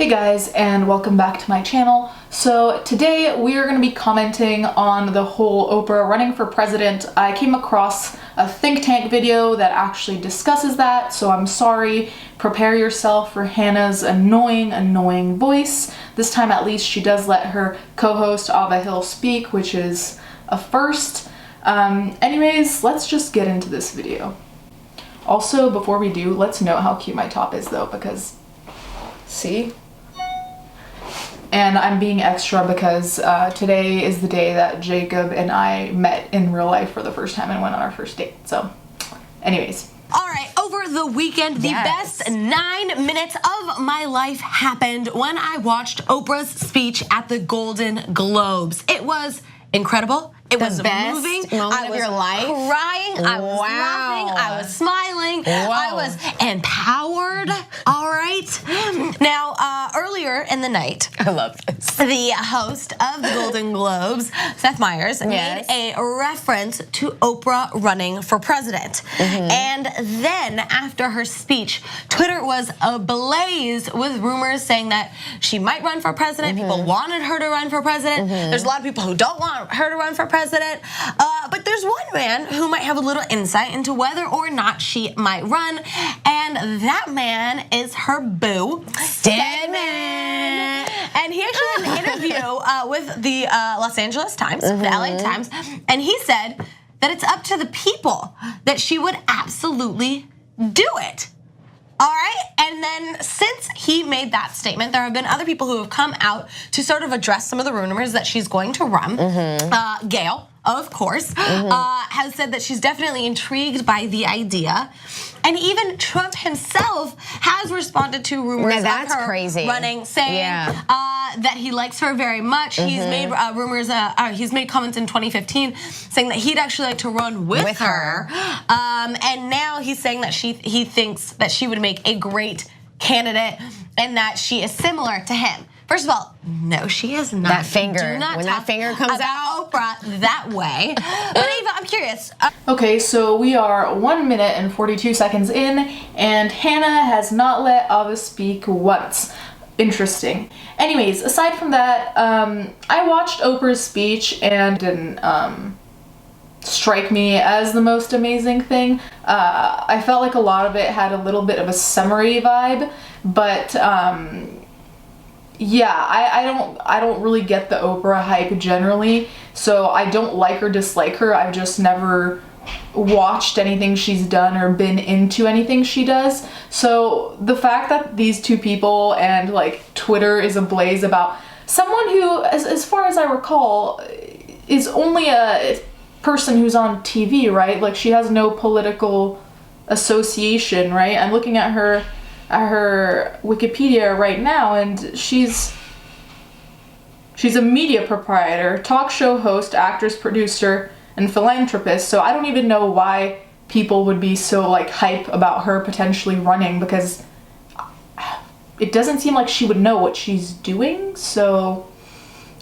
Hey guys, and welcome back to my channel. So today we are going to be commenting on the whole Oprah running for president. I came across a think tank video that actually discusses that, so I'm sorry. Prepare yourself for Hannah's annoying voice. This time at least she does let her co-host Ava Hill speak, which is a first. Anyways, let's just get into this video. Also, before we do, let's note how cute my top is though, because see? And I'm being extra because today is the day that Jacob and I met in real life for the first time and went on our first date. So, anyways. All right, over the weekend, the best 9 minutes of my life happened when I watched Oprah's speech at the Golden Globes. It was incredible. It was the best moving. moment of your life. Crying. I was laughing. I was smiling. I was empowered. All right. Now, earlier in the night, I love this. The host of the Golden Globes, Seth Meyers, made a reference to Oprah running for president. And then after her speech, Twitter was ablaze with rumors saying that she might run for president. People wanted her to run for president. There's a lot of people who don't want her to run for president. But there's one man who might have a little insight into whether or not she might run, and that man is her boo, Stedman. And he actually had an interview with the Los Angeles Times, the LA Times, and he said that it's up to the people, that she would absolutely do it. All right, and then since he made that statement, there have been other people who have come out to sort of address some of the rumors that she's going to run. Gail, of course, has said that she's definitely intrigued by the idea. And even Trump himself has responded to rumors of her running, saying that he likes her very much. He's made he's made comments in 2015 saying that he'd actually like to run with her. And now he's saying that he thinks that she would make a great candidate and that she is similar to him. First of all, no, she is not. That finger, do not when talk that finger comes out. Oprah that way. But Ava, I'm curious. Okay, so we are 1 minute and 42 seconds in, and Hannah has not let Ava speak once. Interesting. Anyways, aside from that, I watched Oprah's speech and didn't strike me as the most amazing thing. I felt like a lot of it had a little bit of a summary vibe, but yeah, I don't really get the Oprah hype generally, so I don't like or dislike her. I've just never watched anything she's done or been into anything she does. So the fact that these two people and like Twitter is ablaze about someone who, as far as I recall, is only a person who's on TV, right? Like she has no political association, right? I'm looking at her Wikipedia right now, and she's a media proprietor, talk show host, actress, producer, and philanthropist. So I don't even know why people would be so like hype about her potentially running, because it doesn't seem like she would know what she's doing. So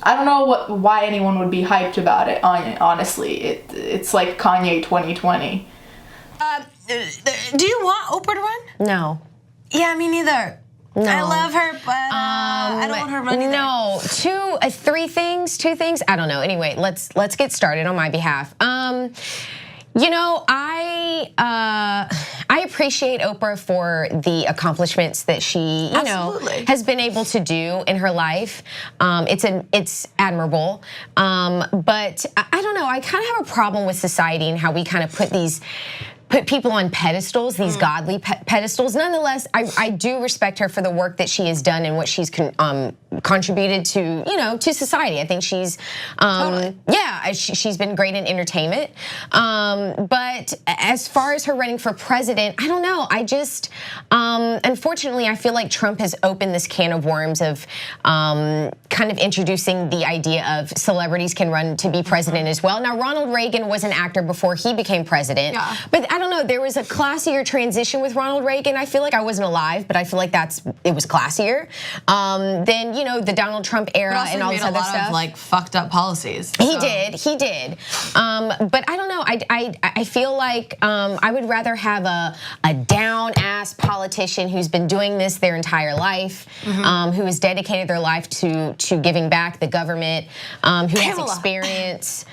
I don't know why anyone would be hyped about it. Honestly, it's like Kanye 2020. Do you want Oprah to run? No. Yeah, me neither. No. I love her, but I don't want her running. No, two things. I don't know. Anyway, let's get started on my behalf. You know, I appreciate Oprah for the accomplishments that she, you know, has been able to do in her life. It's admirable. But I don't know. I kind of have a problem with society and how we kind of put people on pedestals, these godly pedestals. Nonetheless, I do respect her for the work that she has done and what she's contributed to, you know, to society. I think she's, she's been great in entertainment. But as far as her running for president, I don't know. I just, unfortunately, I feel like Trump has opened this can of worms of kind of introducing the idea of celebrities can run to be president as well. Now, Ronald Reagan was an actor before he became president, but I don't know, there was a classier transition with Ronald Reagan. I feel like I wasn't alive, but I feel like it was classier than, you know, the Donald Trump era and all this other stuff. Of, like, fucked up policies. He did. But I don't know. I feel like I would rather have a down-ass politician who's been doing this their entire life, who has dedicated their life to giving back the government, who has experience.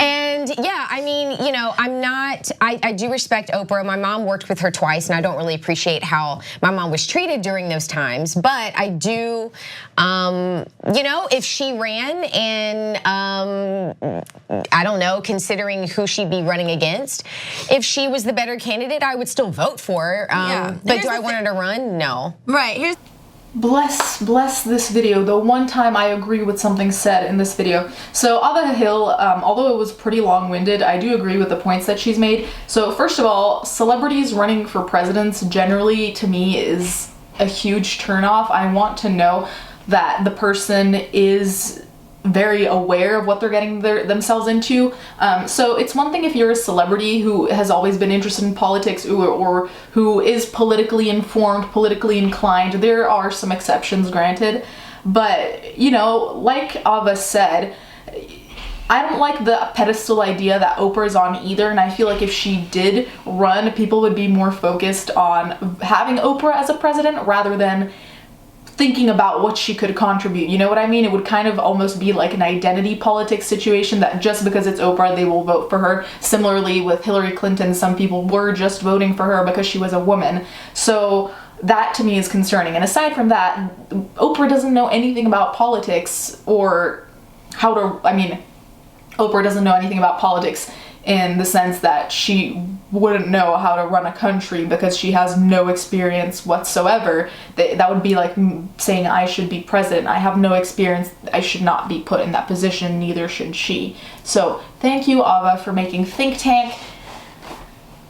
And yeah, I mean, you know, I do respect Oprah. My mom worked with her twice, and I don't really appreciate how my mom was treated during those times. But I do, you know, if she ran and I don't know, considering who she'd be running against, if she was the better candidate, I would still vote for her. But do I want her to run? No. Right. Bless this video, the one time I agree with something said in this video. So Ava Hill, although it was pretty long-winded, I do agree with the points that she's made. So first of all, celebrities running for presidents generally, to me, is a huge turnoff. I want to know that the person is very aware of what they're getting themselves into. So it's one thing if you're a celebrity who has always been interested in politics or who is politically informed, politically inclined. There are some exceptions, granted. But, you know, like Ava said, I don't like the pedestal idea that Oprah's on either, and I feel like if she did run, people would be more focused on having Oprah as a president rather than thinking about what she could contribute. You know what I mean? It would kind of almost be like an identity politics situation that just because it's Oprah, they will vote for her. Similarly with Hillary Clinton, some people were just voting for her because she was a woman. So that to me is concerning. And aside from that, Oprah doesn't know anything about politics or how to, I mean, Oprah doesn't know anything about politics in the sense that she wouldn't know how to run a country because she has no experience whatsoever. That would be like saying I should be president. I have no experience. I should not be put in that position. Neither should she. So thank you, Ava, for making Think Tank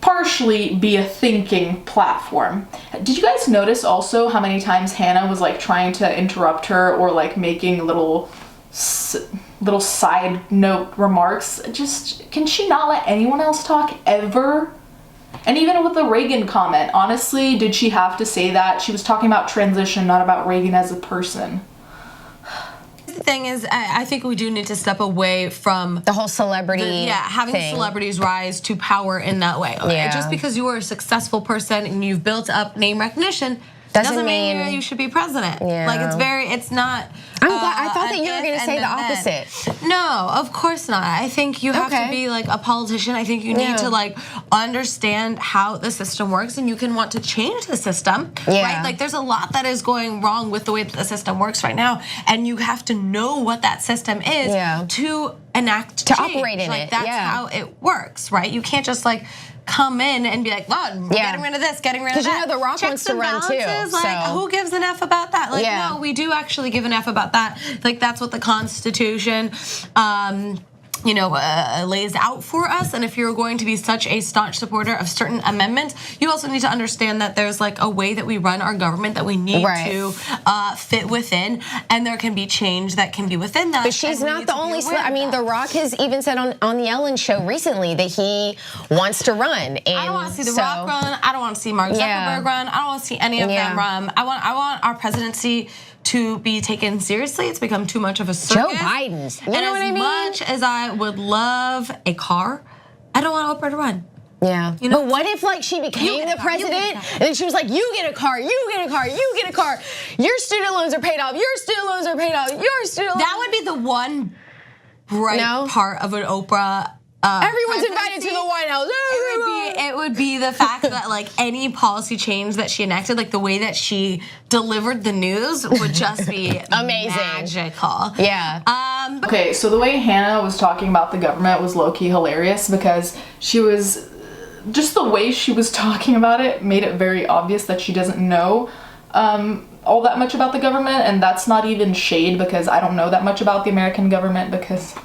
partially be a thinking platform. Did you guys notice also how many times Hannah was like trying to interrupt her or like making little side note remarks? Just, can she not let anyone else talk ever? And even with the Reagan comment, honestly, did she have to say that? She was talking about transition, not about Reagan as a person. The thing is, I think we do need to step away from the whole celebrity having thing. Celebrities rise to power in that way. Just because you are a successful person and you've built up name recognition doesn't mean you should be president. Like, it's not. I'm glad. I thought that you were going to say the opposite. No, of course not. I think you have to be like a politician. I think you need to like understand how the system works, and you can want to change the system, right? Like, there's a lot that is going wrong with the way that the system works right now, and you have to know what that system is to enact change. Operate in it. That's how it works, right? You can't just like come in and be like, well, getting rid of this, getting rid of that. Because you know The Rock wants to run too. Like, who gives an F about that? Like, no, we do actually give an F about that. Like, that's what the Constitution lays out for us. And if you're going to be such a staunch supporter of certain amendments, you also need to understand that there's like a way that we run our government that we need to fit within, and there can be change that can be within that. But she's not the only. I mean, The Rock has even said on the Ellen Show recently that he wants to run. And I don't want to see The Rock run. I don't want to see Mark Zuckerberg run. I don't want to see any of them run. I want our presidency to be taken seriously. It's become too much of a circus. Joe Biden's. You know what I mean? As much as I would love a car, I don't want Oprah to run. Yeah. You know? But what if like she became the president and then she was like, you get a car, you get a car, you get a car. Your student loans are paid off. Your student loans are paid off. Your student loans. That would be the one bright part of an Oprah. Everyone's invited to the White House. It would be the fact that like any policy change that she enacted, like the way that she delivered the news, would just be amazing, magical. Yeah. Okay, so the way Hannah was talking about the government was low-key hilarious because she was just the way she was talking about it made it very obvious that she doesn't know all that much about the government, and that's not even shade because I don't know that much about the American government because.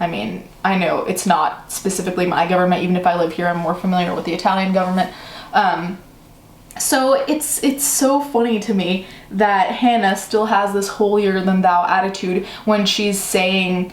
I mean, I know it's not specifically my government. Even if I live here, I'm more familiar with the Italian government. So it's so funny to me that Hannah still has this holier-than-thou attitude when she's saying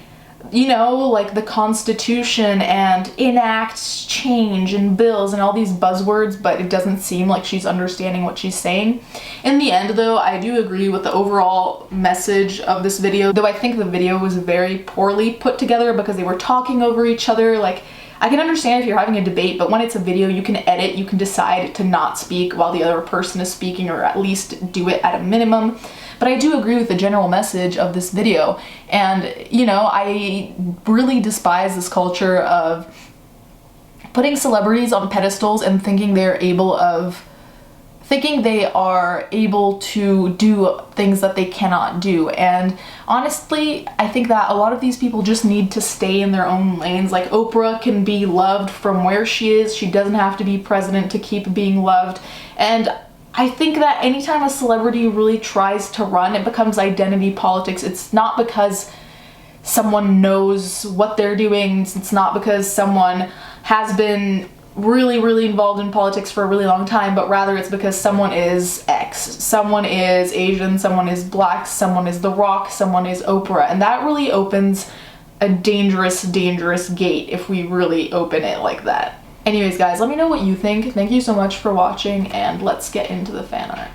you know, like the Constitution and enact change and bills and all these buzzwords, but it doesn't seem like she's understanding what she's saying. In the end, though, I do agree with the overall message of this video, though I think the video was very poorly put together because they were talking over each other. Like, I can understand if you're having a debate, but when it's a video, you can edit, you can decide to not speak while the other person is speaking, or at least do it at a minimum. But I do agree with the general message of this video. And, you know, I really despise this culture of putting celebrities on pedestals and thinking they are able to do things that they cannot do. And honestly, I think that a lot of these people just need to stay in their own lanes. Like, Oprah can be loved from where she is. She doesn't have to be president to keep being loved. And I think that anytime a celebrity really tries to run, it becomes identity politics. It's not because someone knows what they're doing. It's not because someone has been really involved in politics for a really long time, but rather it's because someone is X, someone is Asian, someone is Black, someone is The Rock, someone is Oprah. And that really opens a dangerous gate if we really open it like that. Anyways, guys, let me know what you think. Thank you so much for watching, and let's get into the fan art.